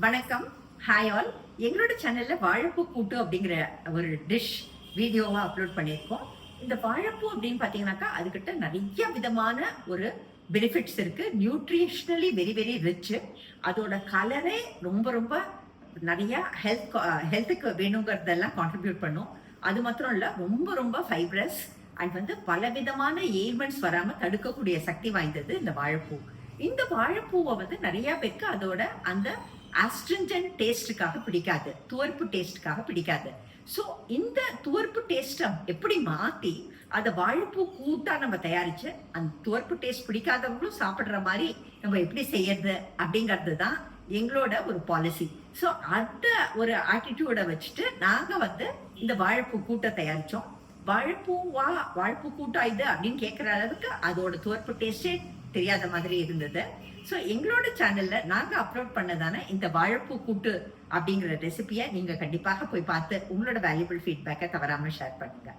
வணக்கம். Hi all. எங்களோட சேனல்ல வாழைப்பூ கூட்டு அப்படிங்கிற ஒரு டிஷ் வீடியோவா அப்லோட் பண்ணியிருக்கோம். இந்த வாழைப்பூ அப்படின்னு பார்த்தீங்கன்னாக்கா அதுக்கிட்ட நிறைய விதமான ஒரு பெனிஃபிட்ஸ் இருக்கு. Nutritionally very very rich. அதோட கலரே ரொம்ப ரொம்ப நிறைய ஹெல்த்துக்கு வேணுங்கிறதெல்லாம் கான்ட்ரிபியூட் பண்ணும். அது மாத்திரம் இல்லை, ரொம்ப ரொம்ப ஃபைப்ரஸ் அண்ட் பல விதமான எயில்மெண்ட்ஸ் வராமல் தடுக்கக்கூடிய சக்தி வாய்ந்தது இந்த வாழைப்பூ. இந்த வாழைப்பூவை நிறைய பேருக்கு அதோட அந்த ஆஸ்ட்ரிஞ்சன்ட் டேஸ்டுக்காக பிடிக்காது, துவர்ப்பு டேஸ்டுக்காக பிடிக்காது. ஸோ இந்த துவர்ப்பு டேஸ்ட்டை எப்படி மாற்றி அதை வாழைப்பூ கூட்டா நம்ம தயாரிச்சு அந்த துவர்ப்பு டேஸ்ட் பிடிக்காதவங்களும் சாப்பிட்ற மாதிரி நம்ம எப்படி செய்யறது அப்படிங்கிறது தான் எங்களோட ஒரு பாலிசி. ஸோ அந்த ஒரு ஆட்டிடியூடை வச்சுட்டு நாங்கள் இந்த வாழைப்பூ கூட்டை தயாரித்தோம். வாழைப்பூ கூட்டா இது அப்படின்னு கேட்குற அளவுக்கு அதோட துவர்ப்பு டேஸ்டே தெரியாத மாதிரி இருந்தது. ஸோ எங்களோட சேனல்ல நாங்க அப்லோட் பண்ணதான இந்த வாழைப்பூ கூட்டு அப்படிங்கிற ரெசிபியை நீங்க கண்டிப்பாக போய் பார்த்து உங்களோட வேல்யூபிள் ஃபீட்பேக்கை தவறாம ஷேர் பண்ணுங்க.